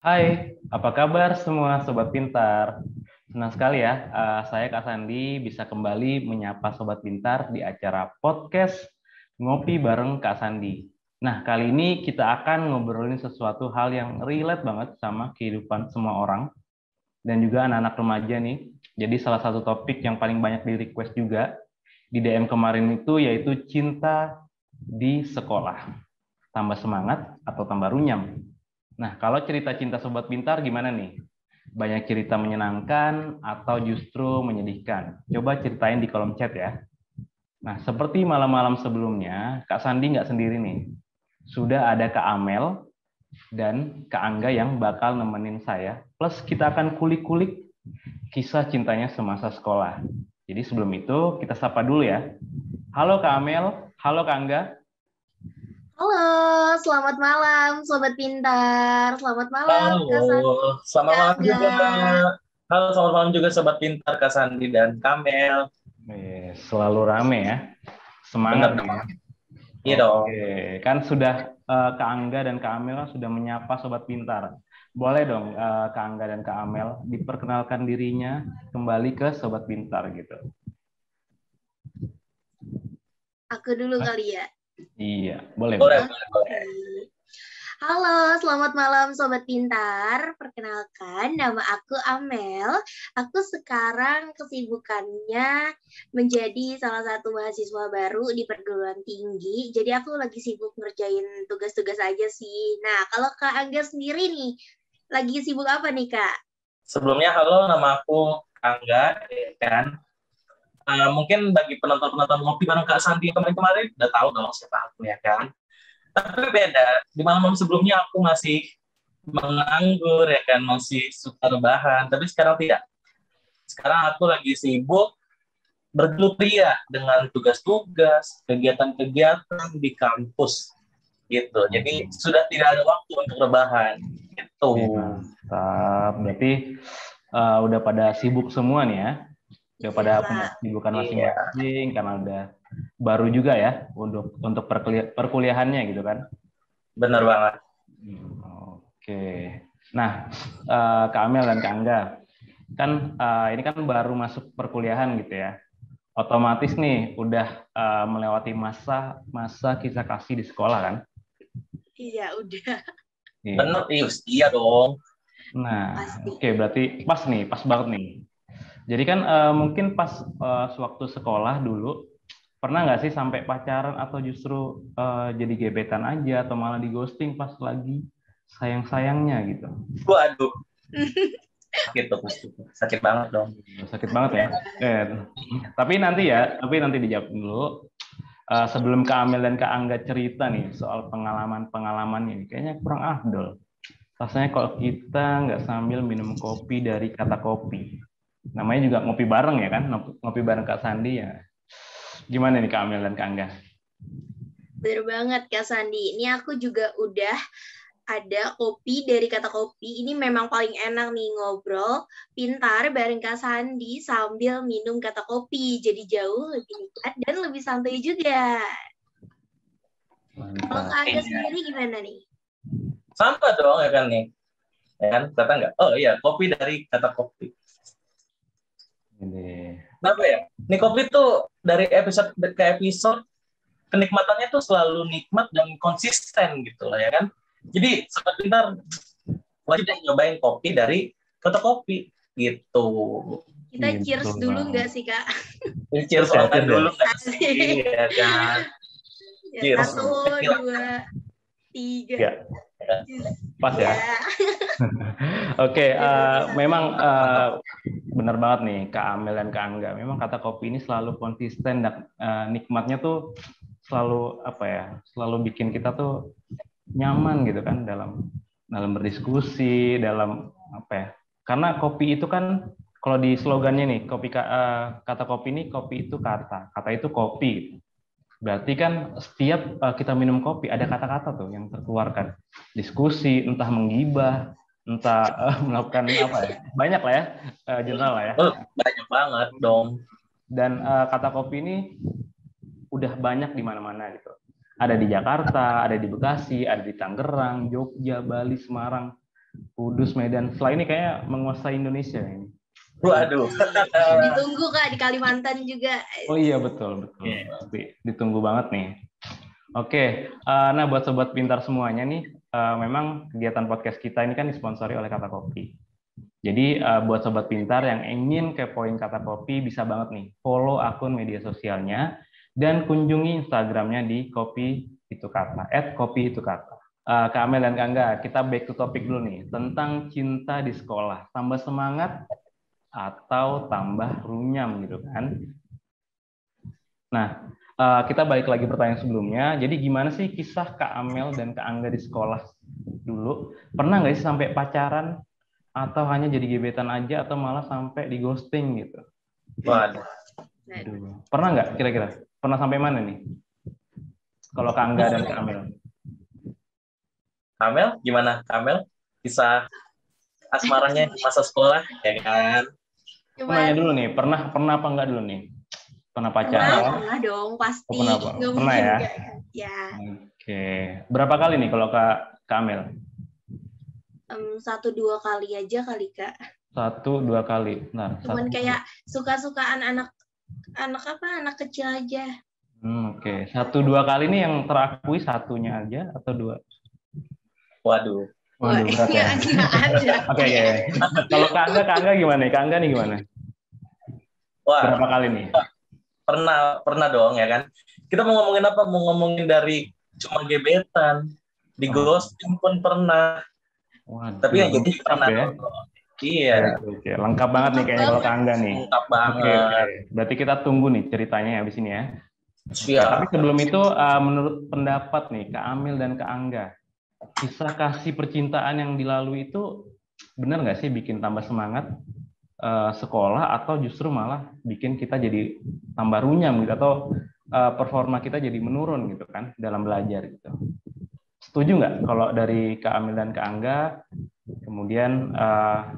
Hai, apa kabar semua Sobat Pintar? Senang sekali ya, saya Kak Sandi bisa kembali menyapa Sobat Pintar di acara podcast Ngopi bareng Kak Sandi. Nah, kali ini kita akan ngobrolin sesuatu hal yang relate banget sama kehidupan semua orang dan juga anak-anak remaja nih. Jadi salah satu topik yang paling banyak di request juga di DM kemarin itu yaitu cinta di sekolah. Tambah semangat atau tambah runyam? Nah, kalau cerita cinta Sobat Pintar gimana nih? Banyak cerita menyenangkan atau justru menyedihkan? Coba ceritain di kolom chat ya. Nah, seperti malam-malam sebelumnya, Kak Sandi nggak sendiri nih. Sudah ada Kak Amel dan Kak Angga yang bakal nemenin saya. Plus kita akan kulik-kulik kisah cintanya semasa sekolah. Jadi sebelum itu kita sapa dulu ya. Halo Kak Amel, halo Kak Angga. Halo, selamat malam Sobat Pintar. Selamat malam Halo, Kak Sandi, selamat Kak malam Angga. juga. Halo, selamat malam juga Sobat Pintar, Kak Sandi dan Kamel. Selalu rame ya. Semangat Bener nih dong. ya. Iya dong. Oke, kan sudah Kak Angga dan Kak Amel kan sudah menyapa Sobat Pintar. Boleh dong Kak Angga dan Kak Amel diperkenalkan dirinya kembali ke Sobat Pintar gitu. Aku dulu Hah? kali ya. Iya, boleh, Boleh, boleh. boleh, boleh. Halo, selamat malam Sobat Pintar. Perkenalkan, nama aku Amel. Aku sekarang kesibukannya menjadi salah satu mahasiswa baru di perguruan tinggi. Jadi aku lagi sibuk ngerjain tugas-tugas aja sih. Nah, kalau Kak Angga sendiri nih, lagi sibuk apa nih Kak? Sebelumnya, halo, nama aku Angga, ya kan. Mungkin bagi penonton-penonton ngopi bareng Kak Sandi kemarin-kemarin, udah tahu dong siapa aku, ya kan. Tapi beda, di malam-malam sebelumnya aku masih menganggur, ya kan, masih suka rebahan. Tapi sekarang tidak. Sekarang aku lagi sibuk bergelut ria dengan tugas-tugas, kegiatan-kegiatan di kampus gitu. Jadi sudah tidak ada waktu untuk rebahan gitu. Mantap. Berarti udah pada sibuk semua nih ya. Udah pada Iya. punya kesibukan Iya, masing-masing karena udah baru juga ya untuk perkuliahannya gitu kan. benar banget. Oke. Nah, Kak Amel dan Kak Angga, kan ini kan baru masuk perkuliahan gitu ya. Otomatis nih udah melewati masa masa kisah kasih di sekolah kan. Iya, udah. Benar, Iya. iya dong. Nah, Pasti. oke berarti pas nih, pas banget nih. Jadi kan mungkin pas sewaktu sekolah dulu pernah nggak sih sampai pacaran atau justru jadi gebetan aja atau malah di ghosting pas lagi sayang-sayangnya gitu. Waduh, sakit tuh, sakit banget dong. Sakit banget ya. Eh, tapi nanti dijawab dulu. Sebelum Kak Amel dan Kak Angga cerita nih soal pengalaman-pengalaman ini, kayaknya kurang afdol. Rasanya kalau kita nggak sambil minum kopi dari kata kopi. Namanya juga ngopi bareng ya kan, ngopi bareng Kak Sandi ya. Gimana nih Kak Amel dan Kak Angga? Bener banget Kak Sandi. Ini aku juga udah ada kopi dari kata kopi. Ini memang paling enak nih ngobrol pintar bareng Kak Sandi sambil minum kata kopi. Jadi jauh lebih nikmat dan lebih santai juga. Kalau Mantap. Kak Angga Iya. sendiri gimana nih? Sama dong ya kan nih. Ya kan, kata nggak? Oh iya, kopi dari kata kopi. Ini. Kenapa ya? Nih kopi tuh dari episode ke episode kenikmatannya tuh selalu nikmat dan konsisten gitu lah ya kan. Jadi sobat pintar wajib deh nyobain kopi dari kota kopi gitu. Kita cheers dulu nggak sih Kak? Cheers Ya, online cheers ya. dulu nggak sih ya kan? Ya, Cheers. 1, 2, 3. Ya, pas ya. Ya. Oke, memang Mantap. benar banget nih Kak Amel dan Kak Angga. Memang kata kopi ini selalu konsisten dan nikmatnya tuh selalu apa ya? Selalu bikin kita tuh nyaman gitu kan dalam dalam berdiskusi, dalam apa ya? Karena kopi itu kan kalau di slogannya nih, kata kopi ini kopi itu kata, kata itu kopi. Berarti kan setiap kita minum kopi ada kata-kata tuh yang terkeluarkan. Diskusi, entah menggibah, entah melakukan apa ya. Banyak lah ya, general lah ya. Oh, banyak banget dong. Dan kata kopi ini udah banyak di mana-mana gitu. Ada di Jakarta, ada di Bekasi, ada di Tangerang, Jogja, Bali, Semarang. Kudus, Medan. Setelah ini kayak menguasai Indonesia ini. Waduh. Ditunggu Kak di Kalimantan juga. Oh iya, betul. Ditunggu banget nih. Oke, nah buat sobat pintar semuanya nih, memang kegiatan podcast kita ini kan disponsori oleh Kata Kopi. Jadi buat sobat pintar yang ingin kepoin Kata Kopi bisa banget nih follow akun media sosialnya dan kunjungi Instagramnya di Kopi Itu Kata @kopiitukata. Kak Amel dan Kak Angga, kita back to topic dulu nih tentang cinta di sekolah. Tambah semangat atau tambah runyam gitu kan? Nah, kita balik lagi pertanyaan sebelumnya. Jadi gimana sih kisah Kak Amel dan Kak Angga di sekolah dulu? Pernah nggak sih sampai pacaran atau hanya jadi gebetan aja atau malah sampai di ghosting gitu? Waduh. Aduh. Pernah nggak kira-kira? Pernah sampai mana nih? Kalau Kak Angga dan Kak Amel? Kamel, gimana Kamel? Kisah asmaranya di masa sekolah, ya kan? Aku nanya dulu nih, pernah apa enggak dulu nih? Pernah pacaran? Pernah dong, pasti. Oh, pernah, Nggak pernah mungkin ya? nggak, kan? Ya. Oke. Berapa kali nih kalau Kak Amel? 1-2 kali aja kali Kak. 1-2 kali. Nah, Cuman kayak suka-sukaan anak kecil aja. Oke. 1-2 kali ini yang terakui satunya aja atau 2? Waduh. Waduh, berat ya. Nggak ada. Oke. Kalau Kak Angga gimana? Kak Angga nih gimana? Wah, Berapa kali nih? pernah dong ya kan. Kita mau ngomongin apa? Mau ngomongin dari cuma gebetan, di ghosting pun pernah. Waduh, Tapi yang jadi pernah. ya? Iya. Oke. Lengkap banget nih kayaknya kalau Kak Angga nih. Lengkap banget. Oke. Berarti kita tunggu nih ceritanya habis ini ya. Siap. Tapi sebelum itu, menurut pendapat nih Kak Amel dan Kak Angga, kisah kasih percintaan yang dilalui itu benar nggak sih bikin tambah semangat sekolah atau justru malah bikin kita jadi tambah runyam gitu atau performa kita jadi menurun gitu kan dalam belajar gitu. Setuju nggak kalau dari Kak Amel dan Kak Angga? Kemudian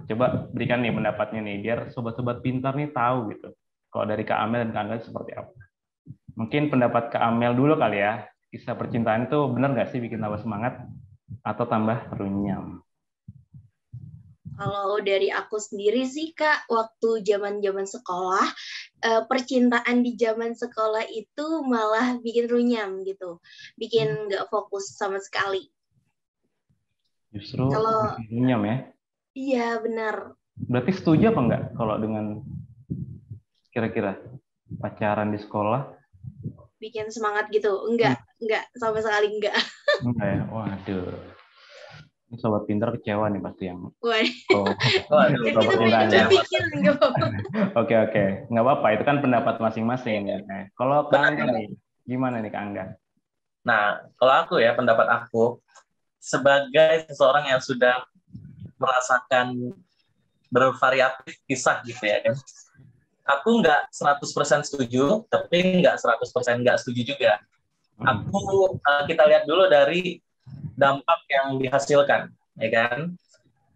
coba berikan nih pendapatnya nih biar sobat-sobat pintar nih tahu gitu. Kalau dari Kak Amel dan Kak Angga seperti apa? Mungkin pendapat Kak Amel dulu kali ya. Kisah percintaan itu benar nggak sih bikin tambah semangat atau tambah runyam? Kalau dari aku sendiri sih Kak, waktu zaman-zaman sekolah, percintaan di zaman sekolah itu malah bikin runyam gitu, bikin nggak fokus sama sekali. Justru Kalau runyam ya? Iya benar. Berarti setuju apa enggak kalau dengan kira-kira pacaran di sekolah? Bikin semangat gitu? Enggak sama sekali enggak. Enggak ya? Waduh. Ini sobat pintar kecewa nih pasti yang. Waduh. Waduh. Kita banyak pikir enggak apa-apa. Oke. Nggak apa-apa, itu kan pendapat masing-masing. Ya. Kalau Kak Angga nih, gimana nih Kak Angga? Nah, kalau aku ya, pendapat aku, sebagai seseorang yang sudah merasakan bervariatif kisah gitu ya kan, aku nggak 100% setuju, tapi nggak 100% nggak setuju juga. Kita lihat dulu dari dampak yang dihasilkan, ya kan?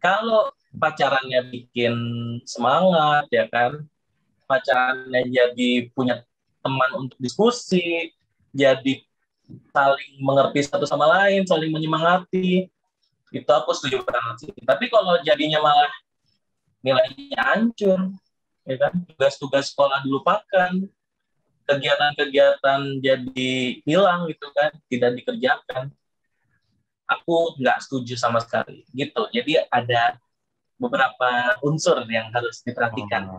Kalau pacarannya bikin semangat, ya kan? Pacarannya jadi punya teman untuk diskusi, jadi saling mengerti satu sama lain, saling menyemangati, itu aku setuju banget sih. Tapi kalau jadinya malah nilainya hancur, ya kan? Tugas-tugas sekolah dilupakan, kegiatan-kegiatan jadi hilang gitu kan, tidak dikerjakan. Aku nggak setuju sama sekali gitu. Jadi ada beberapa unsur yang harus diperhatikan.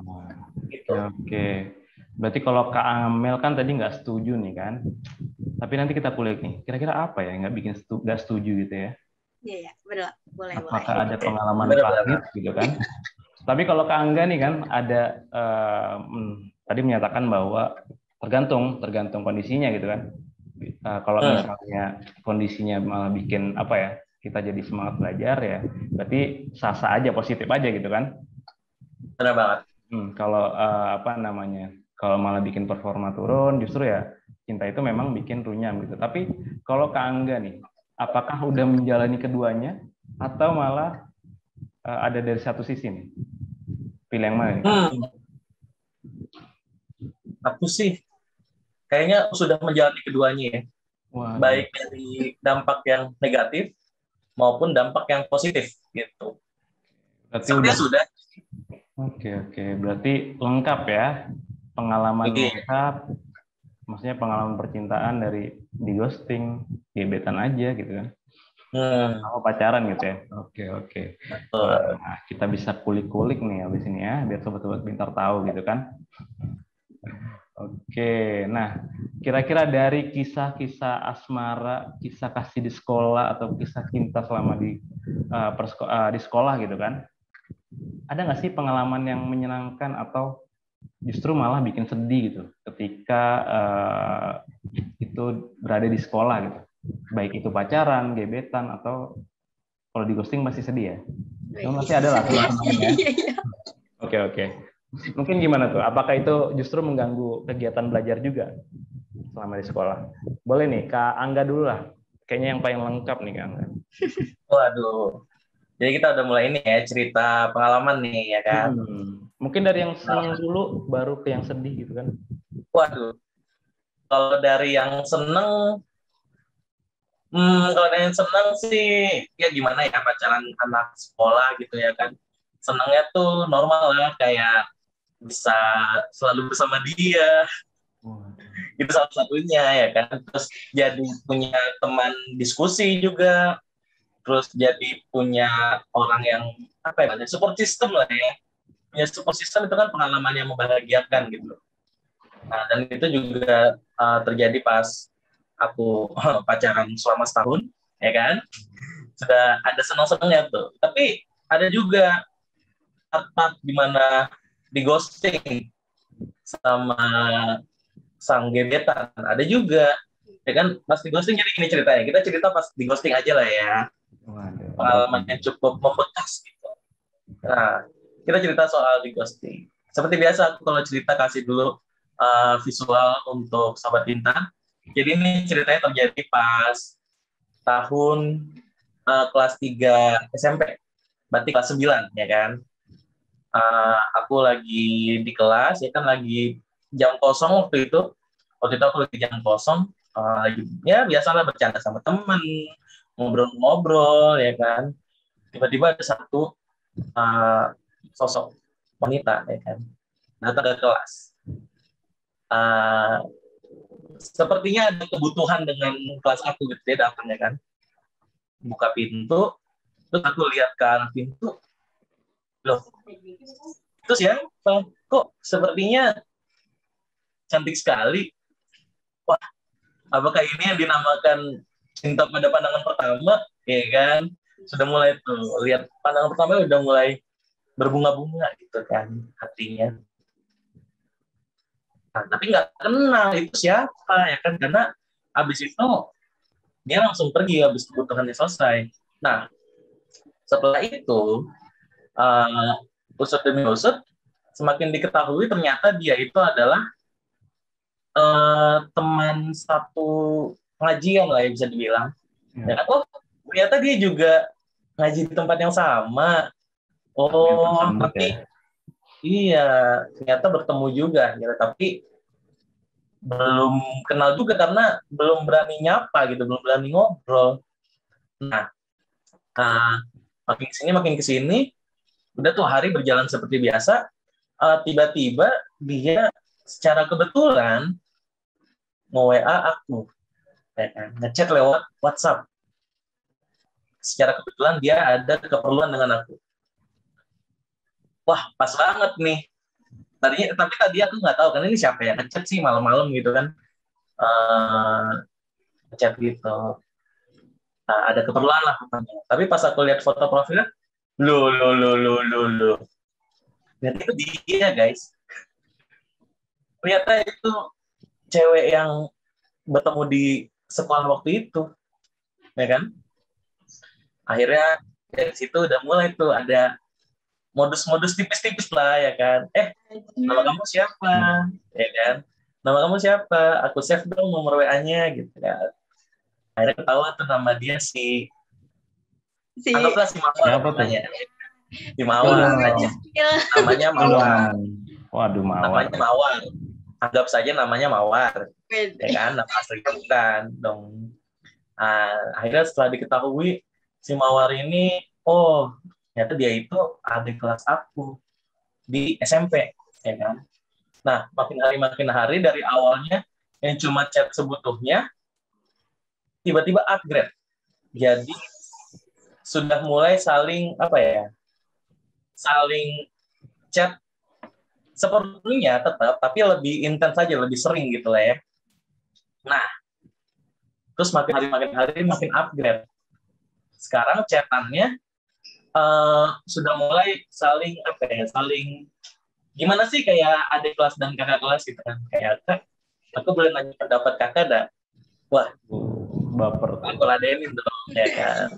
Gitu. Oke. Berarti kalau Kak Amel kan tadi nggak setuju nih kan. Tapi nanti kita kulik nih. Kira-kira apa ya nggak bikin nggak setuju gitu ya? Iya, benar. Boleh. Apakah ada pengalaman pahit gitu kan? Tapi kalau Kak Angga nih kan ada tadi menyatakan bahwa tergantung kondisinya gitu kan. Kalau misalnya kondisinya malah bikin apa ya, kita jadi semangat belajar ya, berarti sah-sah aja, positif aja gitu kan. Benar banget. Kalau kalau malah bikin performa turun, justru ya cinta itu memang bikin runyam gitu. Tapi kalau Kak Angga nih, apakah udah menjalani keduanya atau malah ada dari satu sisi nih? Pilih yang mana nih? Aku sih kayaknya sudah menjalani keduanya ya. Baik dari dampak yang negatif maupun dampak yang positif gitu. Berarti Sepertinya udah. sudah. Oke. Berarti lengkap ya. Pengalaman Oke. lengkap. Maksudnya pengalaman percintaan dari di ghosting, gebetan aja gitu kan. Sama pacaran gitu ya. Oke. Wah, kita bisa kulik-kulik nih habis ini ya, biar sobat-sobat pintar tahu gitu kan. Oke, nah kira-kira dari kisah-kisah asmara, kisah kasih di sekolah atau kisah cinta selama di sekolah gitu kan, ada nggak sih pengalaman yang menyenangkan atau justru malah bikin sedih gitu ketika itu berada di sekolah gitu, baik itu pacaran, gebetan atau kalau di ghosting masih sedih ya? Cuma masih ada lah senang-senangnya. Oke. Mungkin gimana tuh? Apakah itu justru mengganggu kegiatan belajar juga selama di sekolah? Boleh nih, Kak Angga dulu lah. Kayaknya yang paling lengkap nih, Kak Angga. Waduh. Jadi kita udah mulai ini ya, cerita pengalaman nih ya kan. Mungkin dari yang senang dulu, baru ke yang sedih gitu kan. Waduh. Kalau dari yang seneng, kalau dari yang seneng sih, ya gimana ya, pacaran anak sekolah gitu ya kan. Senangnya tuh normal lah, kayak bisa selalu bersama dia. Itu salah satunya ya kan. Terus jadi punya teman diskusi juga. Terus jadi punya orang yang apa ya, support system lah ya. Punya support system itu kan pengalaman yang membahagiakan gitu. Nah, dan itu juga terjadi pas aku pacaran selama setahun, ya kan? Sudah ada senang-senangnya tuh. Tapi ada juga part-part di mana di ghosting sama sang gebetan. Ada juga, ya kan? Pas di ghosting jadi gini ceritanya. Kita cerita pas di ghosting aja lah ya. Pengalaman yang cukup membekas gitu. Nah, kita cerita soal di ghosting. Seperti biasa, aku kalau cerita kasih dulu visual untuk Sobat Pintar. Jadi ini ceritanya terjadi pas tahun kelas 3 SMP. Berarti kelas 9, ya kan? Aku lagi di kelas, ya kan lagi jam kosong waktu itu. Waktu itu aku lagi jam kosong. Ya biasalah bercanda sama teman, ngobrol-ngobrol, ya kan? Tiba-tiba ada satu sosok wanita, ya kan, datang ke kelas. Sepertinya ada kebutuhan dengan kelas aku gitu, dia datangnya kan, buka pintu, terus aku lihat ke arah pintu, loh, terus ya, kok sepertinya cantik sekali. Wah, apakah ini yang dinamakan cinta pada pandangan pertama, ya kan? Sudah mulai tuh lihat pandangan pertama udah mulai berbunga-bunga gitu kan hatinya. Nah, tapi nggak kenal itu siapa ya kan, karena abis itu dia langsung pergi abis kebutuhannya selesai. Nah, setelah itu usut demi usut semakin diketahui ternyata dia itu adalah teman satu pengajian lah ya bisa dibilang. Ya. Oh, ternyata dia juga ngaji di tempat yang sama. Oh, tapi ya. Iya, ternyata bertemu juga, ya, tapi belum kenal juga karena belum berani nyapa gitu, belum berani ngobrol. Nah, makin kesini, udah tuh hari berjalan seperti biasa. Tiba-tiba dia secara kebetulan nge-WA aku, ya kan, ngechat lewat WhatsApp. Secara kebetulan dia ada keperluan dengan aku. Wah, pas banget nih. Tapi tadi aku nggak tahu kan ini siapa ya, ngechat sih malam-malam gitu kan, ngechat gitu. Nah, ada keperluan lah katanya. Tapi pas aku lihat foto profilnya, lo. Ternyata itu dia, guys. Ternyata itu cewek yang bertemu di sekolah waktu itu, ya kan? Akhirnya dari situ udah mulai tuh ada modus-modus tipis-tipis lah, ya kan? Nama kamu siapa? Ya kan? Nama kamu siapa? Aku save dong nomor WA-nya gitu kan. Akhirnya ketahuan tuh nama dia anggaplah si Mawar namanya. Si Mawar. Namanya Mawar. Waduh, Mawar. Namanya Mawar. Anggap saja namanya Mawar. Ya kan? Nama aslinya bukan dong. Akhirnya setelah diketahui si Mawar ini oh ternyata dia itu adik kelas aku di SMP, ya kan. Nah, makin hari dari awalnya yang cuma chat sebutuhnya, tiba-tiba upgrade. Jadi sudah mulai saling apa ya? Saling chat seperlunya tetap, tapi lebih intens saja, lebih sering gitu lah ya. Nah, terus makin hari makin upgrade. Sekarang chatannya sudah mulai saling apa ya? Saling gimana sih, kayak adik kelas dan kakak kelas gitu kan. Kayak, Kak, aku boleh nanya pendapat kakak dah. Wah, Baper. aku ladenin dong, ya kan.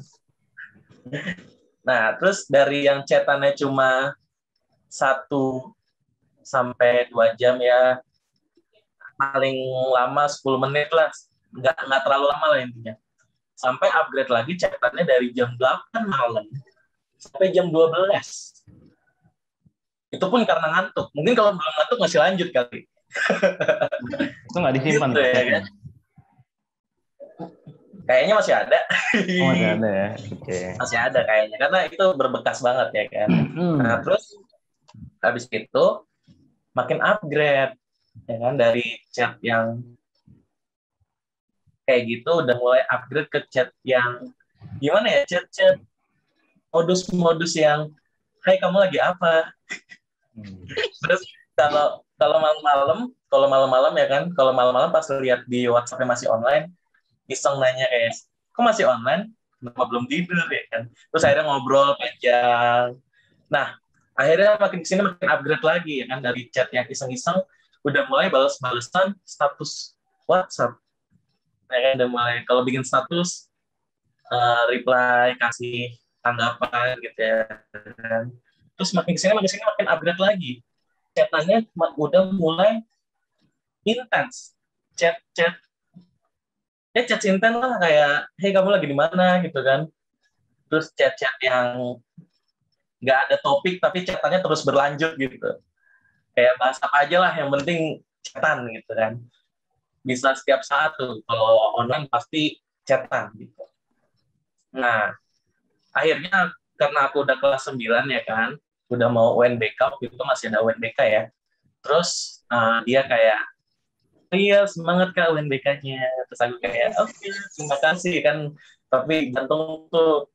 Nah, terus dari yang chatannya cuma 1 sampai 2 jam ya, paling lama 10 menit lah, nggak terlalu lama lah intinya. Sampai upgrade lagi chatannya dari jam 8 malam sampai jam 12. Itu pun karena ngantuk. Mungkin kalau belum ngantuk masih lanjut kali. Itu nggak disimpan Gitu, ya kan? Kayaknya masih ada. Oh, masih ada ya. Oke. Masih ada kayaknya, karena itu berbekas banget ya kan. Nah, terus habis itu makin upgrade ya kan, dari chat yang kayak gitu udah mulai upgrade ke chat yang gimana ya, chat modus yang hai kamu lagi apa. Terus kalau malam-malam ya kan, kalau malam-malam pas lihat di WhatsApp masih online, iseng nanya kayak, kok masih online? Kenapa belum tidur ya kan? Terus akhirnya ngobrol panjang. Nah, akhirnya makin kesini makin upgrade lagi ya kan, dari chat yang iseng-iseng udah mulai balas-balasan status WhatsApp. Ya kan, udah mulai kalau bikin status reply, kasih tanggapan gitu ya kan. Terus makin kesini makin upgrade lagi. Chatannya udah mulai intens. Chat intens lah, kayak hey kamu lagi di mana gitu kan. Terus chat yang nggak ada topik tapi chatannya terus berlanjut gitu. Kayak bahas apa aja lah, yang penting chatan gitu kan. Bisa setiap saat tuh, kalau online pasti chatan gitu. Nah, akhirnya karena aku udah kelas 9 ya kan, udah mau UNBK, waktu itu masih ada UNBK ya. Terus dia kayak, iya semangat Kak UNBK-nya. Terus aku kayak, oke, terima kasih kan. Tapi jantung tuh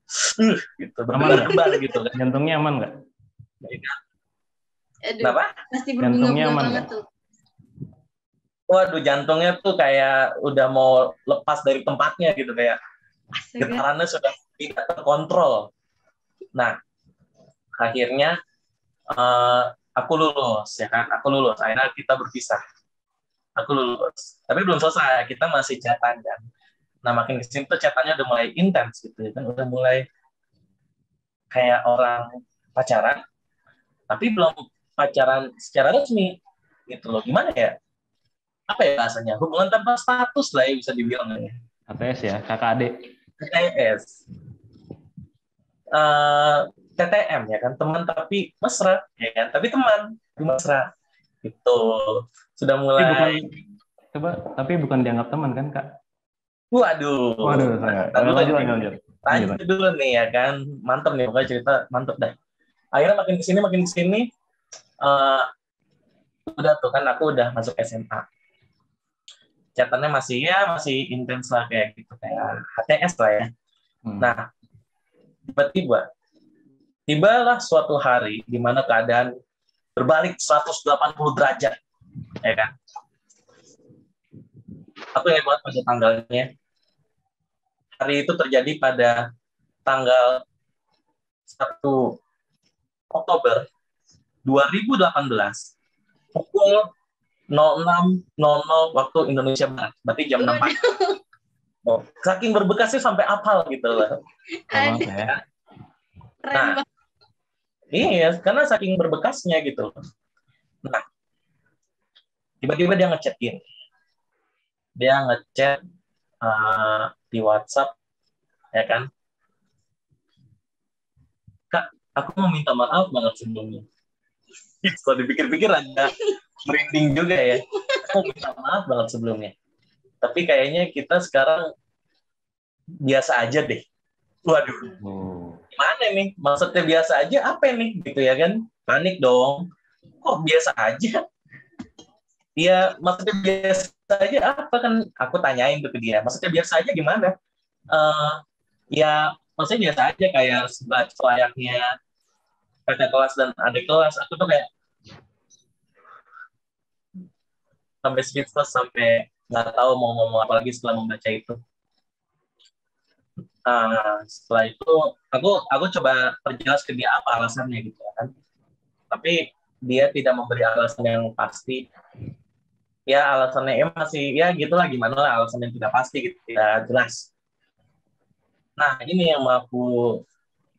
gitu, berdebar-debar gitu kan. Jantungnya aman nggak? Kenapa? Pasti Jantungnya berbunga-bunga aman banget nggak? tuh. Waduh, jantungnya tuh kayak udah mau lepas dari tempatnya gitu, kayak getarannya sudah tidak terkontrol. Nah, akhirnya aku lulus ya kan, akhirnya kita berpisah. Aku lulus, tapi belum selesai, kita masih chatan kan. Nah, makin kesini tuh chatannya udah mulai intens gitu ya kan, udah mulai kayak orang pacaran, tapi belum pacaran secara resmi gitu loh. Gimana ya, apa ya bahasanya, hubungan tanpa status lah ya, bisa dibilang ya. ATS ya, kakak adik. TTS, TTM ya kan, teman tapi mesra ya kan, tapi teman tapi mesra itu sudah mulai. Tapi bukan dianggap teman kan Kak? Waduh, lanjut dulu nih ya kan, mantep nih, pokoknya cerita mantep dah. Akhirnya makin kesini udah tuh kan, aku udah masuk SMA, chatannya masih intens lah kayak gitu, kayak HTS lah ya. Nah, tibalah suatu hari di mana keadaan berbalik 180 derajat, ya kan. Aku ingat banget pada tanggalnya. Hari itu terjadi pada tanggal 1 Oktober 2018 pukul 06.00 waktu Indonesia Barat, berarti jam 6 pagi. Oh, saking berbekasnya sampai apal gitu loh. Nah, iya, karena saking berbekasnya gitu. Nah, tiba-tiba dia ngechat-in. Dia ngechat di WhatsApp, ya kan. Kak, aku mau minta maaf banget sebelumnya. Kalau dipikir-pikir agak merinding juga ya. Aku mau minta maaf banget sebelumnya. Tapi kayaknya kita sekarang biasa aja deh. Waduh. gimana nih? Maksudnya biasa aja apa nih? Gitu ya kan? Panik dong. Kok biasa aja? Dia maksudnya biasa aja apa kan? Aku tanyain tuh ke dia. Maksudnya biasa aja gimana? Eh ya maksudnya biasa aja kayak selayaknya kakak kelas dan adik kelas. Aku tuh kayak sampai speechless, sampai nggak tahu mau ngomong apa lagi setelah membaca itu. Setelah itu aku coba perjelas ke dia apa alasannya gitu kan. Tapi dia tidak memberi alasan yang pasti. Ya alasannya masih ya gitulah, gimana lah alasan yang tidak pasti gitu, tidak jelas. Nah ini yang mau aku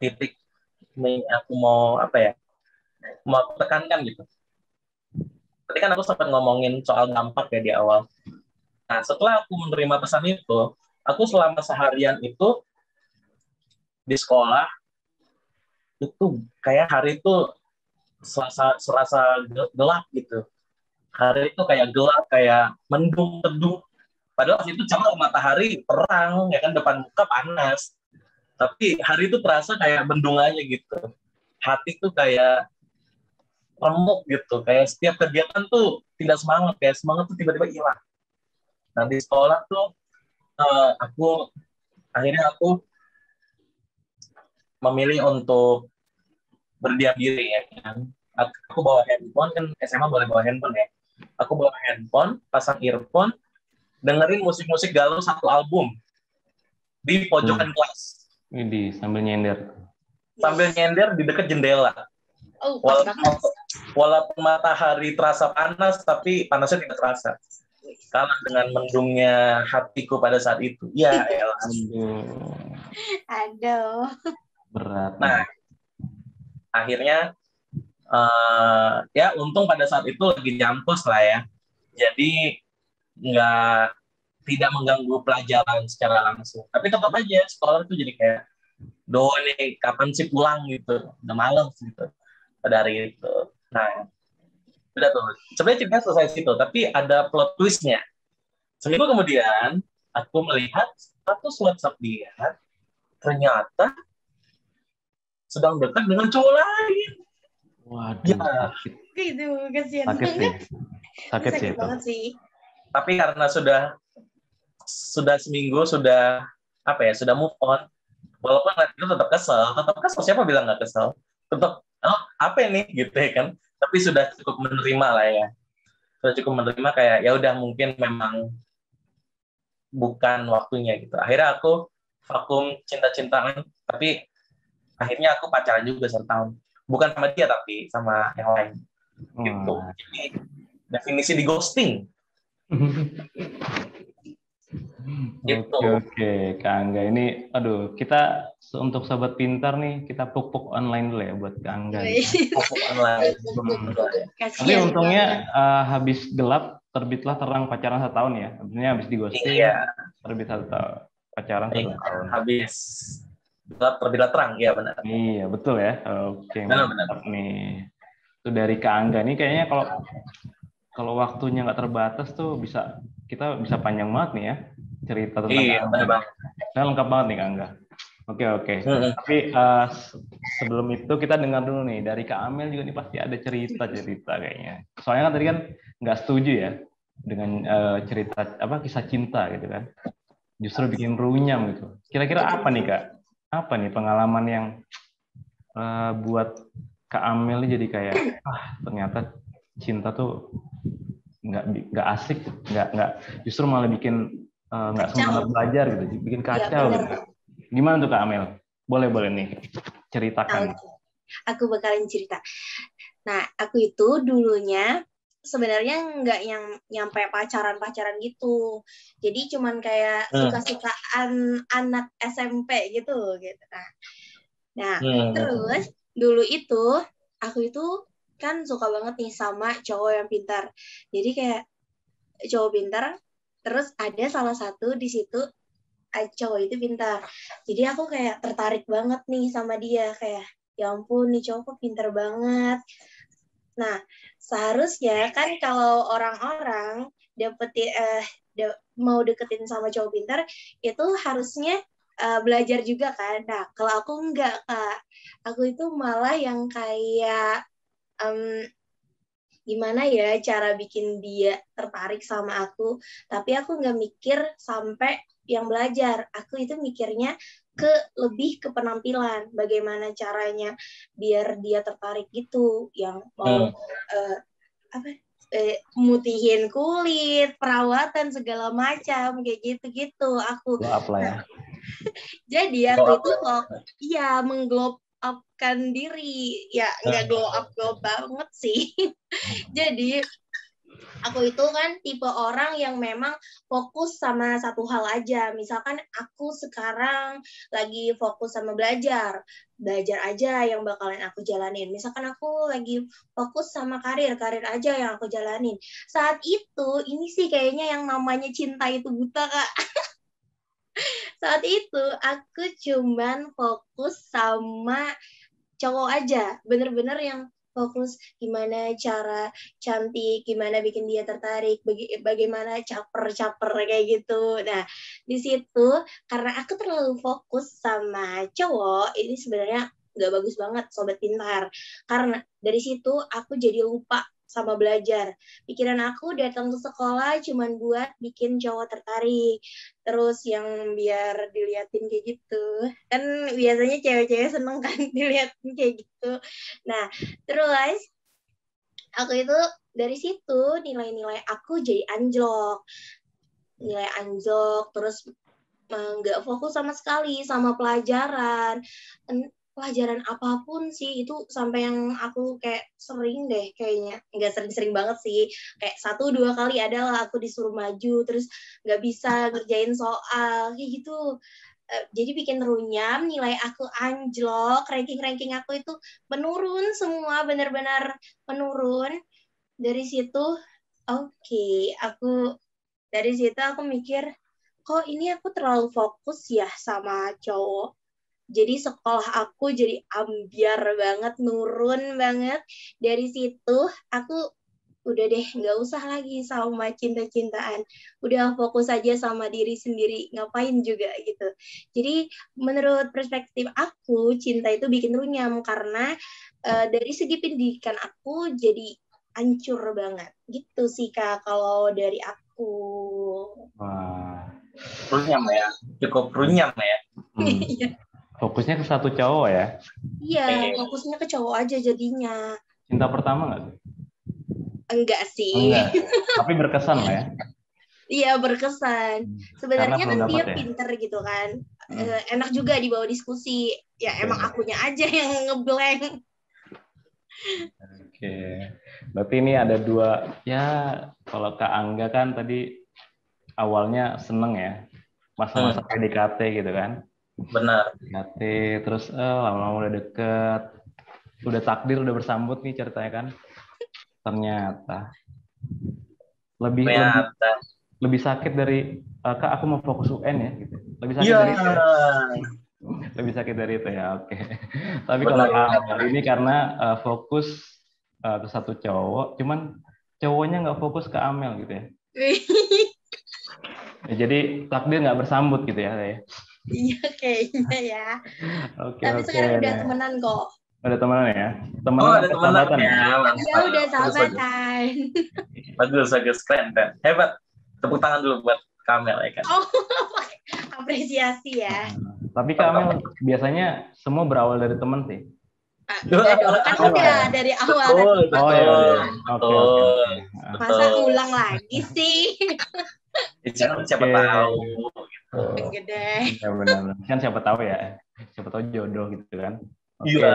titik, ini aku mau apa ya, mau aku tekankan gitu. Tadi kan aku sempat ngomongin soal dampak ya di awal. Nah setelah aku menerima pesan itu, aku selama seharian itu di sekolah itu kayak hari itu serasa gelap gitu. Hari itu kayak gelap, kayak mendung teduh. Padahal itu cerah, matahari terang, ya kan, depan muka panas. Tapi hari itu terasa kayak mendung aja gitu. Hati tuh kayak remuk gitu. Kayak setiap kegiatan tuh tidak semangat. Kayak semangat tuh tiba-tiba hilang. Nah di sekolah tuh akhirnya aku memilih untuk berdiam diri ya kan. Aku bawa handphone, kan SMA boleh bawa handphone ya. Aku bawa handphone, pasang earphone, dengerin musik-musik galau satu album di pojokan kelas. Ini sambil nyender. Sambil nyender di dekat jendela. Walaupun matahari terasa panas, tapi panasnya tidak terasa. Karena dengan mendungnya hatiku pada saat itu. Ya elah. Aduh. Berat. Nah, akhirnya ya untung pada saat itu lagi nyampus lah ya. Jadi tidak mengganggu pelajaran secara langsung. Tapi tetap aja sekolah itu jadi kayak, doh nih kapan sih pulang gitu, udah malam gitu pada hari itu. Nah udah tuh, sebenarnya cerita selesai situ, tapi ada plot twistnya. Seminggu kemudian aku melihat status WhatsApp dia ternyata sedang dekat dengan cowok lain. Waduh, ya. Sakit. Itu kasihan Sakit sih. Sakit sih itu. banget sih. Tapi karena sudah seminggu, sudah move on. Walaupun itu tetap kesel, siapa bilang nggak kesel? Tetap, apa ini gitu ya kan? Tapi sudah cukup menerima lah ya. Sudah cukup menerima kayak ya udah mungkin memang bukan waktunya gitu. Akhirnya aku vakum cinta-cintaan, tapi akhirnya aku pacaran juga 1 tahun. Bukan sama dia tapi sama yang lain. Gitu. Jadi definisi di ghosting. Gitu. Oke, Kak Angga ini, aduh, kita untuk sobat pintar nih, kita pupuk online dulu ya buat Kak Angga. Pupuk online. Tapi untungnya habis gelap, terbitlah terang, pacaran 1 tahun ya. Artinya habis di ghosting, terbit 1 tahun, pacaran 1 tahun. Habis gelap, terbitlah terang, ya benar. Iya, betul ya. Oke, benar. Nih. Itu dari Kak Angga nih, kayaknya kalau waktunya nggak terbatas tuh kita bisa panjang banget nih ya cerita tentang. Iya, benar banget. Nah, lengkap banget nih Kak Angga. Oke. Tapi sebelum itu kita dengar dulu nih dari Kak Amel juga nih, pasti ada cerita kayaknya. Soalnya kan tadi kan nggak setuju ya dengan cerita kisah cinta gitu kan. Justru bikin runyam gitu. Kira-kira apa nih Kak? Apa nih pengalaman yang buat Kak Amel jadi kayak ternyata cinta tuh nggak asik, nggak justru malah bikin nggak semangat belajar gitu, bikin kacau gitu. Gimana tuh Kak Amel? Boleh nih ceritakan. Aku bakalan cerita. Nah, aku itu dulunya sebenarnya nggak yang nyampe pacaran gitu. Jadi cuman kayak suka-sukaan anak SMP gitu. Nah, terus dulu itu aku itu kan suka banget nih sama cowok yang pintar. Jadi kayak cowok pintar, terus ada salah satu di situ cowok itu pintar. Jadi aku kayak tertarik banget nih sama dia, kayak ya ampun nih cowok kok pintar banget. Nah, seharusnya kan kalau orang-orang mau deketin sama cowok pintar itu harusnya belajar juga kan. Nah, kalau aku enggak, Kak. Aku itu malah yang kayak gimana ya cara bikin dia tertarik sama aku, tapi aku nggak mikir sampai yang belajar. Aku itu mikirnya lebih ke penampilan, bagaimana caranya biar dia tertarik gitu, yang mau mutihin kulit, perawatan segala macam kayak gitu-gitu aku. Glow up lah ya. Jadi aku itu mengglop upkan diri, ya nggak glow up banget sih. Jadi aku itu kan tipe orang yang memang fokus sama satu hal aja. Misalkan aku sekarang lagi fokus sama belajar aja yang bakalan aku jalanin. Misalkan aku lagi fokus sama karir aja yang aku jalanin. Saat itu, ini sih kayaknya yang namanya cinta itu buta, Kak. Saat itu, aku cuman fokus sama cowok aja. Bener-bener yang fokus gimana cara cantik, gimana bikin dia tertarik, bagaimana caper kayak gitu. Nah, di situ karena aku terlalu fokus sama cowok, ini sebenarnya nggak bagus banget, Sobat Pintar. Karena dari situ aku jadi lupa sama belajar. Pikiran aku datang ke sekolah cuman buat bikin cowok tertarik. Terus yang biar diliatin kayak gitu. Kan biasanya cewek-cewek seneng kan diliatin kayak gitu. Nah, terus aku itu dari situ nilai-nilai aku jadi anjlok. Nilai anjlok, terus nggak fokus sama sekali sama pelajaran. Pelajaran apapun sih, itu sampai yang aku kayak sering deh kayaknya, nggak sering-sering banget sih, kayak 1-2 kali adalah aku disuruh maju terus nggak bisa ngerjain soal kayak gitu. Jadi bikin runyam, nilai aku anjlok, ranking aku itu menurun semua, benar-benar menurun. Dari situ dari situ aku mikir, kok ini aku terlalu fokus ya sama cowok. Jadi sekolah aku jadi ambiar banget, nurun banget. Dari situ aku udah deh nggak usah lagi sama cinta-cintaan. Udah fokus aja sama diri sendiri, ngapain juga gitu. Jadi menurut perspektif aku, cinta itu bikin runyam karena dari segi pendidikan aku jadi hancur banget. Gitu sih Kak kalau dari aku. Wah. Runyam ya, cukup runyam ya. Fokusnya ke satu cowok ya? Iya, fokusnya ke cowok aja jadinya. Cinta pertama nggak? Enggak sih. Enggak, tapi berkesan lah ya? Iya, berkesan. Sebenarnya kan dia pinter gitu kan. Enak juga dibawa diskusi. Ya emang akunya aja yang ngeblank. Oke. Berarti ini ada dua, ya kalau Kak Angga kan tadi awalnya seneng ya, masa-masa PDKT gitu kan? Benar. PDKT, terus lama-lama udah deket, udah takdir, udah bersambut nih ceritanya kan? Ternyata lebih sakit dari Kak, aku mau fokus UN ya, gitu. Lebih sakit dari itu. Lebih sakit dari itu ya, oke. Tapi kalau ini karena fokus ke satu cowok, cuman cowoknya nggak fokus ke Amel gitu ya. Jadi takdir nggak bersambut gitu ya. Iya kayaknya ya. Oke. Tapi sekarang udah temenan kok. Udah temenan ya? Temenan ada temenan ya? Iya udah sahabatan. Bagus, keren. Hebat. Tepuk tangan dulu buat Kamel ya kan. Oh, apresiasi ya. Tapi Kamel biasanya semua berawal dari teman sih. Enggak dong, kan udah dari awal. Betul. Masa ulang lagi sih? Siapa tahu. Gede. Ya benar. Kan siapa tahu ya. Siapa tahu jodoh gitu kan. Iya.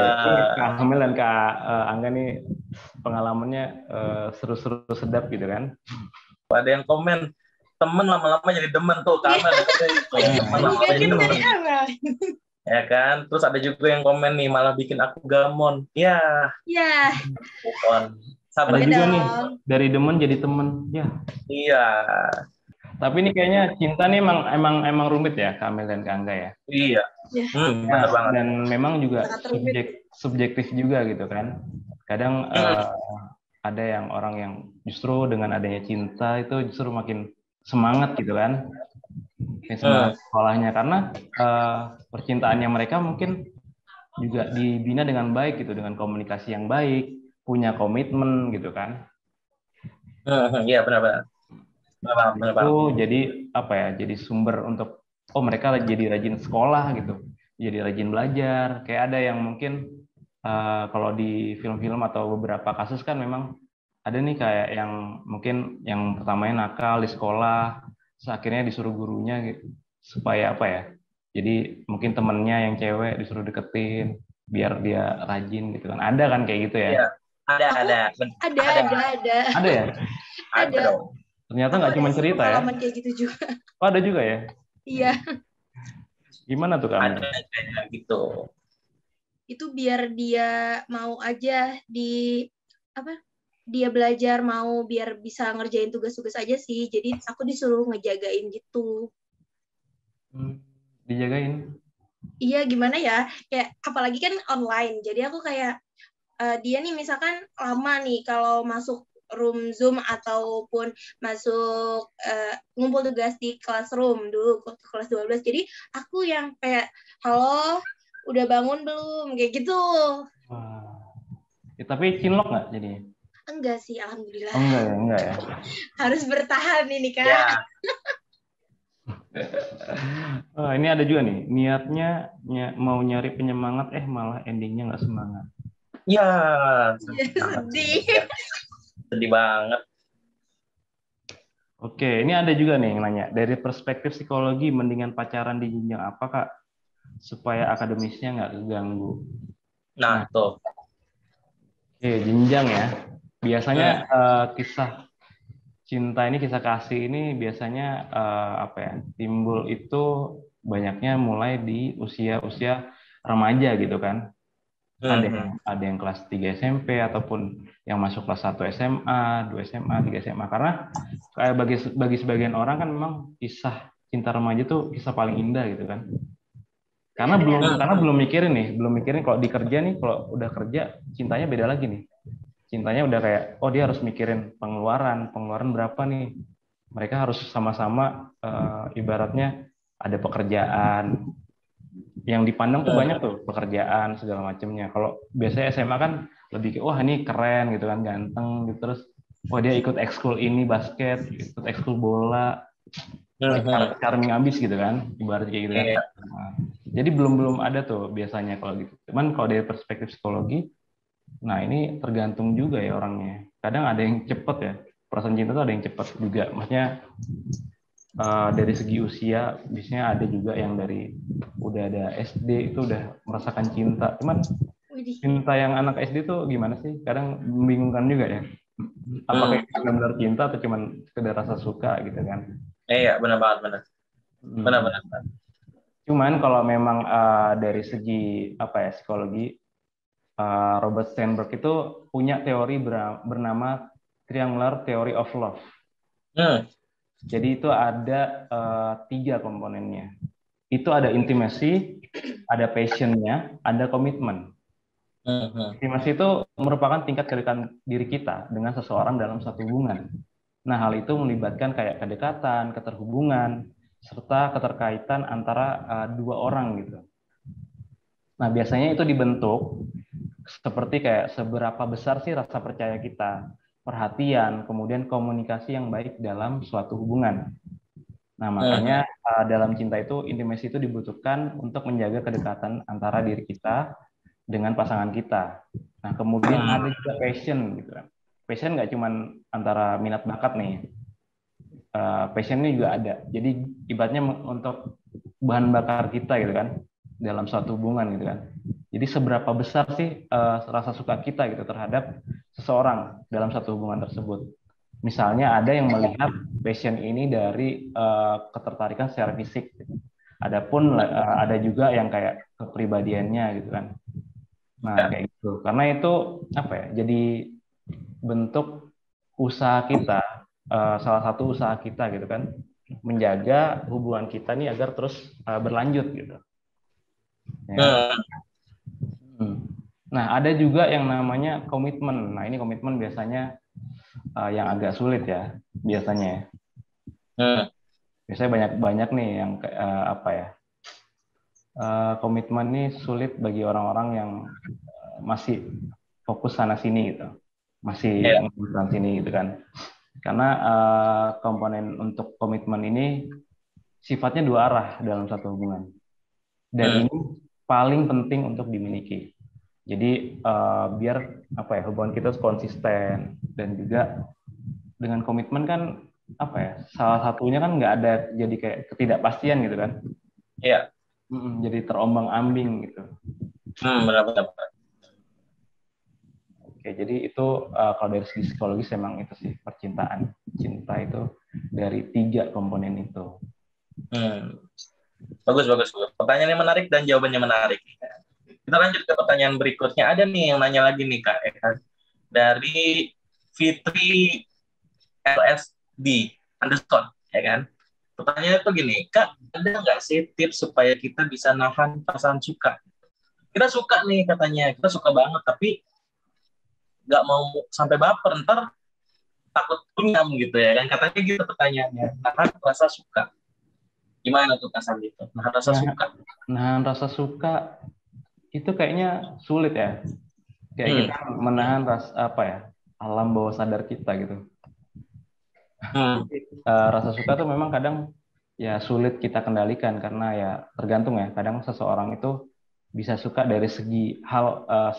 Kak Hamil dan Kak Angga nih pengalamannya seru-seru sedap gitu kan. Ada yang komen, temen lama-lama jadi demen tuh Kamel. Temen lama-lama jadi demen. Ya kan, terus ada juga yang komen nih malah bikin aku gamon. Ya. Sabar juga nih dari demen jadi temen. Ya. Iya. Tapi ini kayaknya cinta nih emang rumit ya, Kamel dan Kak Angga ya. Iya. Benar banget. Dan memang juga subjektif juga gitu kan. Kadang ada yang orang yang justru dengan adanya cinta itu justru makin semangat gitu kan. semangat sekolahnya, karena percintaannya mereka mungkin juga dibina dengan baik gitu, dengan komunikasi yang baik, punya komitmen gitu kan. Iya, benar-benar. Itu jadi apa ya? Jadi sumber untuk mereka jadi rajin sekolah gitu, jadi rajin belajar. Kayak ada yang mungkin kalau di film-film atau beberapa kasus kan memang ada nih kayak yang mungkin yang pertamanya nakal di sekolah, terus akhirnya disuruh gurunya gitu, supaya apa ya? Jadi mungkin temennya yang cewek disuruh deketin biar dia rajin gitu kan. Ada kan kayak gitu ya? Iya, ada. Ada ya? Ada dong. Ternyata Aku nggak cuma ada sih cerita ya? pengalaman kayak gitu juga. Oh, ada juga ya? Iya, Gimana tuh kamu? Ada kayak gitu. itu biar dia mau aja dia belajar mau biar bisa ngerjain tugas-tugas aja sih. Jadi aku disuruh ngejagain gitu. Dijagain? Iya, gimana ya? Kayak apalagi kan online. Jadi aku kayak dia nih misalkan lama nih kalau masuk room Zoom ataupun masuk ngumpul tugas di classroom dulu waktu kelas 12. Jadi aku yang kayak, halo, udah bangun belum? Kayak gitu. Wah. Ya, tapi cinlok nggak jadinya? Enggak sih, alhamdulillah. Oh, enggak ya. Harus bertahan ini, Kak. Ya. Ini ada juga nih, niatnya mau nyari penyemangat, malah endingnya nggak semangat. Ya, Sedih. sedih banget. Oke, ini ada juga nih yang nanya, dari perspektif psikologi, mendingan pacaran di jenjang apa, Kak? Supaya akademisnya nggak keganggu. Nah, tuh. Oke, jenjang ya. Biasanya kisah cinta ini, kisah kasih ini biasanya timbul itu banyaknya mulai di usia-usia remaja gitu kan. Ada yang kelas 3 SMP ataupun yang masuk kelas 1 SMA, 2 SMA, 3 SMA. Karena kayak bagi sebagian orang kan memang kisah cinta remaja tuh kisah paling indah gitu kan. Karena belum mikirin kalau dikerja nih, kalau udah kerja cintanya beda lagi nih. Cintanya udah kayak, dia harus mikirin pengeluaran berapa nih. Mereka harus sama-sama ibaratnya ada pekerjaan. Yang dipandang tuh banyak tuh, pekerjaan segala macamnya. Kalau biasanya SMA kan lebih kayak, wah ini keren gitu kan, ganteng gitu. Terus, dia ikut ekskul ini basket, ikut ekskul bola, charming abis gitu kan, ibaratnya kayak gitu kan. Nah, jadi belum ada tuh biasanya kalau gitu. Cuman kalau dari perspektif psikologi, nah ini tergantung juga ya orangnya. Kadang ada yang cepet ya, perasaan cinta tuh ada yang cepet juga. Maksudnya dari segi usia, biasanya ada juga yang dari udah ada SD itu udah merasakan cinta. Cuman cinta yang anak SD tuh gimana sih? Kadang membingungkan juga ya. Apakah benar-benar cinta atau cuman sekedar rasa suka gitu kan? Iya, benar banget, benar. Cuman kalau memang dari segi psikologi, Robert Sternberg itu punya teori bernama Triangular Theory of Love. Jadi itu ada 3 komponennya. Itu ada intimacy, ada passion-nya, ada komitmen. Intimacy itu merupakan tingkat kedekatan diri kita dengan seseorang dalam satu hubungan. Nah, hal itu melibatkan kayak kedekatan, keterhubungan, serta keterkaitan antara 2 orang gitu. Nah, biasanya itu dibentuk seperti kayak seberapa besar sih rasa percaya kita, perhatian, kemudian komunikasi yang baik dalam suatu hubungan. Nah, makanya dalam cinta itu, intimasi itu dibutuhkan untuk menjaga kedekatan antara diri kita dengan pasangan kita. Nah, kemudian ada juga passion gitu kan. Passion nggak cuma antara minat bakat nih. Passionnya juga ada. Jadi ibaratnya untuk bahan bakar kita gitu kan dalam suatu hubungan gitu kan. Jadi seberapa besar sih rasa suka kita gitu terhadap seseorang dalam satu hubungan tersebut. Misalnya ada yang melihat passion ini dari ketertarikan secara fisik. Adapun ada juga yang kayak kepribadiannya gitu kan. Nah, kayak gitu. Karena itu jadi bentuk usaha kita, salah satu usaha kita gitu kan, menjaga hubungan kita nih agar terus berlanjut gitu. Ya. Nah, ada juga yang namanya komitmen. Nah, ini komitmen biasanya yang agak sulit ya, biasanya. biasanya banyak nih yang apa ya, komitmen ini sulit bagi orang-orang yang masih fokus sana sini gitu, masih Iya. ngurus sini gitu kan. Karena komponen untuk komitmen ini sifatnya dua arah dalam satu hubungan. Dan Hmm. ini paling penting untuk dimiliki. Jadi biar apa ya, hubungan kita konsisten, dan juga dengan komitmen kan apa ya, salah satunya kan nggak ada jadi kayak ketidakpastian gitu kan. Iya. Jadi terombang-ambing gitu. Benar-benar. Oke, jadi itu kalau dari segi psikologis emang itu sih percintaan. Cinta itu dari 3 komponen itu. Bagus, bagus, bagus. Pertanyaannya menarik dan jawabannya menarik. Kita lanjut ke pertanyaan berikutnya. Ada nih yang nanya lagi nih Kak, ya kan? Dari Fitri LSD underscore, ya kan? Pertanyaannya tuh gini, Kak, ada nggak sih tips supaya kita bisa nahan perasaan suka? Kita suka nih katanya, kita suka banget, tapi nggak mau sampai baper, ntar takut punyam gitu ya kan? Katanya gitu pertanyaannya, nahan rasa suka. Gimana tuh Kak Sandi itu? Nahan rasa Nah, suka. nahan rasa suka itu kayaknya sulit ya. Kayak Hmm. kita menahan rasa apa ya, alam bawah sadar kita gitu. Rasa suka tuh memang kadang ya sulit kita kendalikan karena ya tergantung ya. Kadang seseorang itu bisa suka dari segi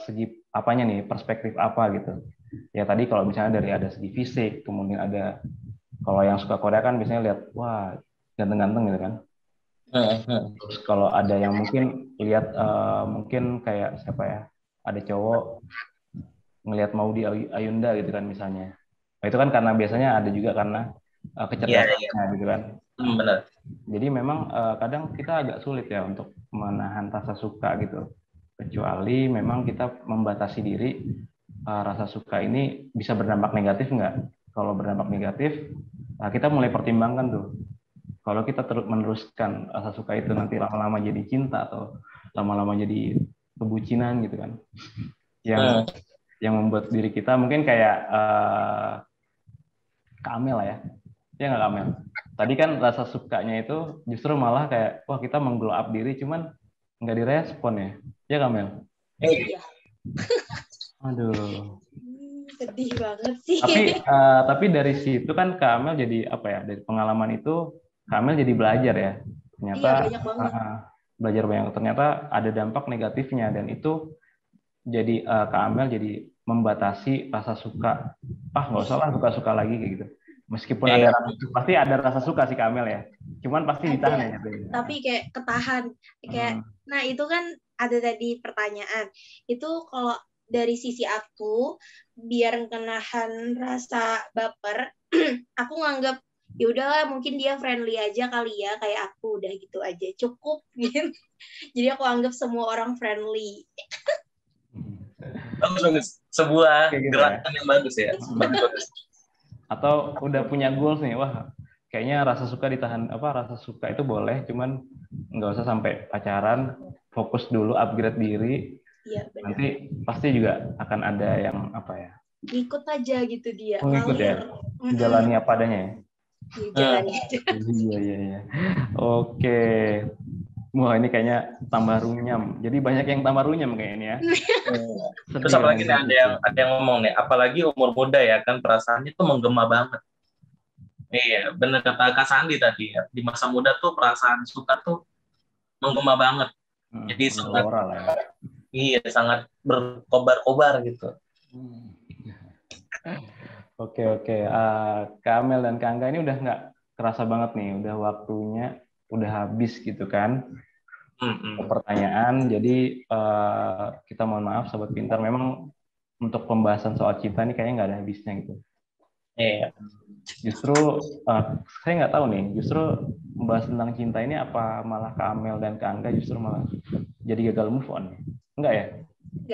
segi apanya nih, perspektif apa gitu. Ya tadi kalau misalnya dari ada segi fisik, kemudian ada, kalau yang suka Korea kan biasanya lihat wah ganteng-ganteng gitu kan. Terus kalau ada yang mungkin lihat mungkin kayak siapa ya, ada cowok ngelihat Maudy Ayunda gitu kan misalnya. Nah, itu kan karena biasanya ada juga karena Iya, iya. kecerdasannya gitu kan. Benar. Jadi memang kadang kita agak sulit ya untuk menahan rasa suka gitu. Kecuali memang kita membatasi diri, rasa suka ini bisa berdampak negatif nggak? Kalau berdampak negatif, kita mulai pertimbangkan tuh. Kalau kita terus meneruskan rasa suka itu nanti lama-lama jadi cinta atau lama-lama jadi kebucinan gitu kan. Yang membuat diri kita mungkin kayak Kamel lah ya. Ya nggak Kamel? Tadi kan rasa sukanya itu justru malah kayak, wah kita mengglow up diri, cuman nggak direspon ya. Ya Kamel? Iya. Aduh. Sedih banget sih. Tapi dari situ kan Kamel jadi apa ya? Dari pengalaman itu Kamel jadi belajar ya. Ternyata Iya, banyak banget. belajar banyak. Ternyata ada dampak negatifnya, dan itu jadi Kamel jadi membatasi rasa suka. Nggak usah lah suka-suka lagi kayak gitu. Meskipun ada pasti ada rasa suka sih Kamel ya. Cuman pasti ditahan ya. Tapi kayak ketahan. Kayak nah itu kan ada tadi pertanyaan. Itu kalau dari sisi aku biar kenahan rasa baper, aku nganggap ya udahlah mungkin dia friendly aja kali ya, kayak aku udah gitu aja cukup gitu. Jadi aku anggap semua orang friendly. Bagus. Sebuah gitu gerakan yang bagus ya. Bagus. Atau udah punya goals nih, wah kayaknya rasa suka ditahan, rasa suka itu boleh, cuman nggak usah sampai pacaran, fokus dulu upgrade diri. Iya, benar. Nanti pasti juga akan ada yang apa ya, ikut aja gitu dia. ikut ya, jalani apa adanya ya. Jalani. Iya. Oke. Wah ini kayaknya tambah runyam. Jadi banyak yang tambah runyam kayaknya ya. Terus apalagi nih ada yang ngomong nih, apalagi umur muda ya kan perasaannya tuh menggema banget. Iya, benar kata Kak Sandi tadi ya. Di masa muda tuh perasaan suka tuh menggema banget. Jadi sangat sangat berkobar-kobar gitu. Oke. Kak Amel dan Kak Angga ini udah nggak kerasa banget nih, udah waktunya udah habis gitu kan. Pertanyaan, jadi kita mohon maaf Sobat Pintar, memang untuk pembahasan soal cinta ini kayaknya nggak ada habisnya gitu. Iya. Justru saya nggak tahu nih, justru membahas tentang cinta ini apa malah Kak Amel dan Kak Angga justru malah jadi gagal move on? Enggak ya?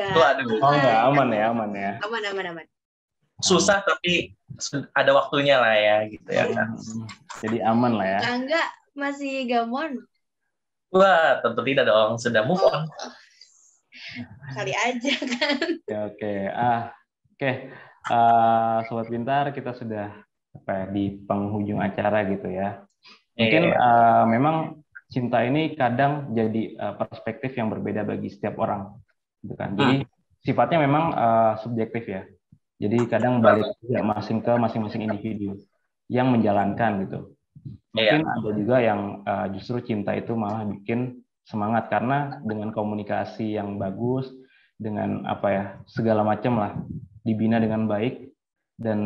Enggak, aman ya. Aman. Susah tapi ada waktunya lah ya gitu ya kan. Jadi aman lah ya. Enggak, masih gamon. Wah, tentu tidak dong, sudah move on. Kali aja kan. Oke. Sobat Pintar, kita sudah di penghujung acara gitu ya. Mungkin Iya. memang cinta ini kadang jadi perspektif yang berbeda bagi setiap orang, gitu kan. Jadi sifatnya memang subjektif ya. Jadi kadang balik juga masing-masing individu yang menjalankan gitu. Iya. Mungkin ada juga yang justru cinta itu malah bikin semangat karena dengan komunikasi yang bagus, dengan apa ya segala macam lah dibina dengan baik dan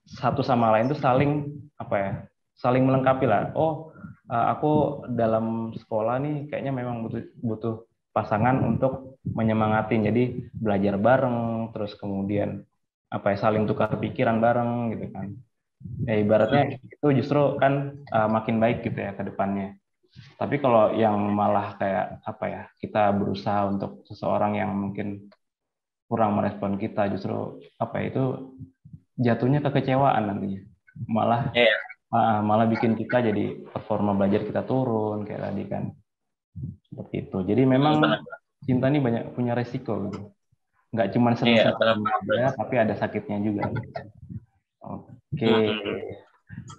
satu sama lain tuh saling apa ya saling melengkapi lah. Oh, aku dalam sekolah nih kayaknya memang butuh pasangan untuk menyemangatin. Jadi belajar bareng, terus kemudian apa ya saling tukar pikiran bareng gitu kan. Ya ibaratnya itu justru kan makin baik gitu ya ke depannya. Tapi kalau yang malah kayak apa ya kita berusaha untuk seseorang yang mungkin kurang merespon kita justru apa ya, itu jatuhnya kekecewaan nantinya. Malah Iya. malah bikin kita jadi performa belajar kita turun kayak tadi kan. Seperti itu. Jadi memang Benar. cinta ini banyak punya resiko gitu. Nggak cuma Iya, senang-senang benar. aja, tapi ada sakitnya juga. Oke. Hmm.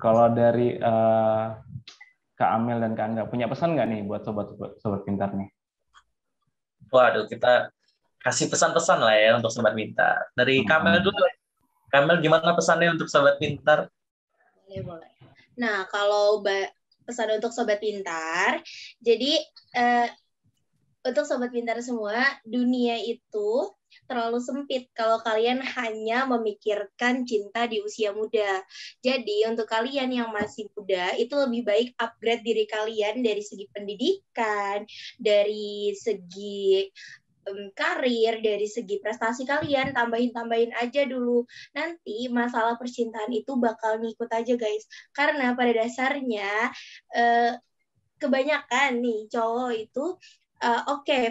Kalau dari Kak Amel dan Kak Angga punya pesan nggak nih buat sobat pintar nih? Waduh, kita kasih pesan-pesan lah ya untuk sobat pintar. Dari Kamel dulu. Kamel, gimana pesannya untuk sobat pintar? Boleh. Nah, kalau pesan untuk sobat pintar, jadi untuk sobat pintar semua, dunia itu terlalu sempit kalau kalian hanya memikirkan cinta di usia muda. Jadi untuk kalian yang masih muda, itu lebih baik upgrade diri kalian dari segi pendidikan, dari segi karir, dari segi prestasi kalian, tambahin aja dulu. Nanti masalah percintaan itu bakal ngikut aja guys. Karena pada dasarnya kebanyakan nih cowok itu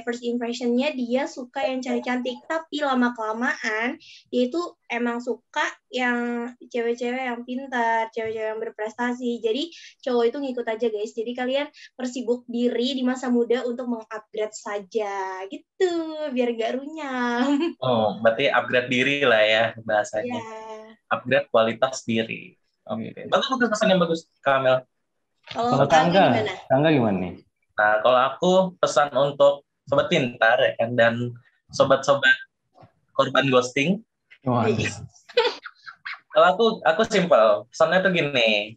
first impression-nya dia suka yang cantik, tapi lama-kelamaan dia itu emang suka yang cewek-cewek yang pintar, cewek-cewek yang berprestasi. Jadi cowok itu ngikut aja guys. Jadi kalian persibuk diri di masa muda untuk mengupgrade saja gitu, biar gak runyam. Oh, berarti upgrade diri lah ya bahasanya. Ya. Upgrade kualitas diri. Oke. Bagus pesan yang bagus, Kamel. Kalau Kangga gimana? Kangga gimana nih? Nah, kalau aku pesan untuk sobat pintar ya kan dan sobat-sobat korban ghosting. Kalau aku simpel. Pesannya tuh gini.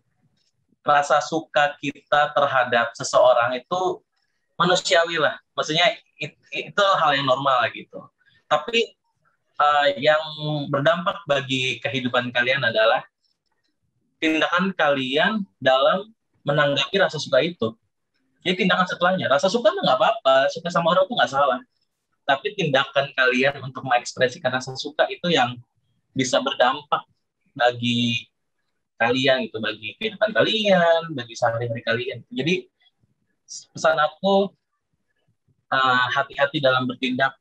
Rasa suka kita terhadap seseorang itu manusiawi lah. Maksudnya itu hal yang normal gitu. Tapi yang berdampak bagi kehidupan kalian adalah tindakan kalian dalam menanggapi rasa suka itu. Jadi tindakan setelahnya, rasa suka nggak apa-apa, suka sama orang tuh nggak salah. Tapi tindakan kalian untuk mengekspresikan rasa suka itu yang bisa berdampak bagi kalian gitu, bagi kehidupan kalian, bagi sehari-hari kalian. Jadi pesan aku hati-hati dalam bertindak,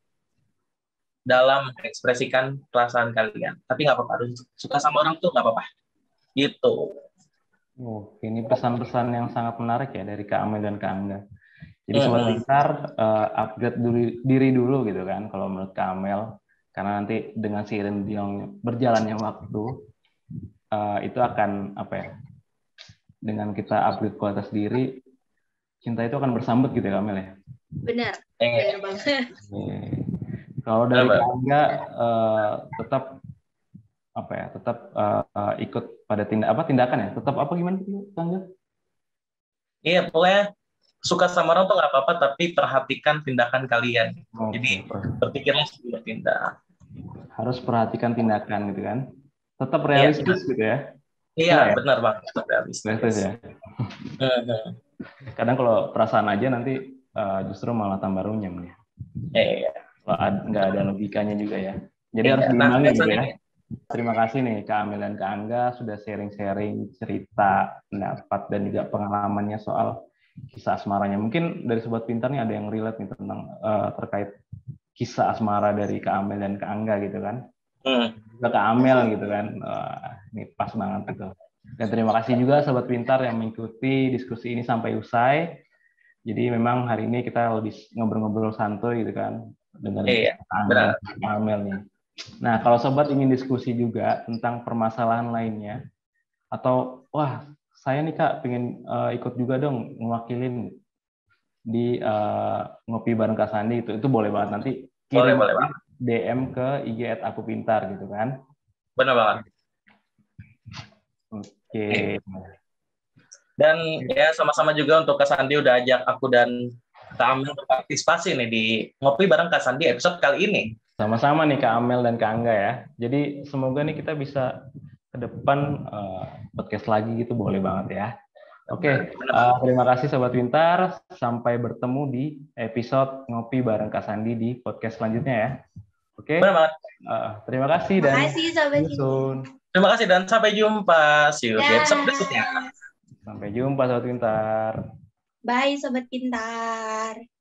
dalam mengekspresikan perasaan kalian. Tapi nggak apa-apa, suka sama orang tuh nggak apa-apa. Gitu. Ini pesan-pesan yang sangat menarik ya dari Kak Amel dan Kak Angga. Jadi sobat pintar upgrade diri dulu gitu kan kalau menurut Kak Amel, karena nanti dengan seiring berjalannya waktu itu akan apa ya? Dengan kita upgrade kualitas diri, cinta itu akan bersambut gitu ya Kak Amel ya. Benar. Benar banget. Kalau dari Kak Angga tetap apa ya? Tetap ikut pada tindakan ya? Tetap apa gimana Kak Angga? Iya, pokoknya suka sama orang tuh nggak apa-apa, tapi perhatikan tindakan kalian. Jadi berpikirlah sebelum bertindak. Harus perhatikan tindakan gitu kan. Tetap realistis gitu ya. Iya, benar banget. Tetap realistis ya. Kadang kalau perasaan aja nanti justru malah tambah runyam nih. Iya. Nggak ada logikanya juga ya. Jadi harus diimbangi gitu ya. Terima kasih nih Kak Amel dan Kak Angga sudah sharing-sharing cerita, pendapat, dan juga pengalamannya soal kisah asmaranya. Mungkin dari Sobat Pintar nih ada yang relate nih tentang terkait kisah asmara dari Kak Amel dan Kak Angga gitu kan. Kak Amel gitu kan. Ini pas banget gitu. Dan terima kasih juga Sobat Pintar yang mengikuti diskusi ini sampai usai. Jadi memang hari ini kita lebih ngobrol-ngobrol santuy gitu kan dengan Kak Angga dan Kak Amel nih. Nah, kalau sobat ingin diskusi juga tentang permasalahan lainnya, atau wah saya nih Kak pengen ikut juga dong mewakilin di ngopi bareng Kak Sandi, itu boleh banget, nanti Boleh, kirim boleh, Bang. DM ke IG @akupintar gitu kan. Benar banget. Oke. Dan ya sama-sama juga untuk Kak Sandi udah ajak aku dan Kak Amel berpartisipasi nih di Ngopi bareng Kak Sandi episode kali ini. Sama-sama nih Kak Amel dan Kak Angga ya. Jadi semoga nih kita bisa ke depan podcast lagi gitu, boleh banget ya. Oke, terima kasih Sobat Pintar. Sampai bertemu di episode Ngopi bareng Kak Sandi di podcast selanjutnya ya. Oke. Benar banget. Terima kasih dan Terima kasih Sobat soon. Terima kasih dan sampai jumpa. See you di episode berikutnya. Sampai jumpa Sobat Pintar. Bye Sobat Pintar.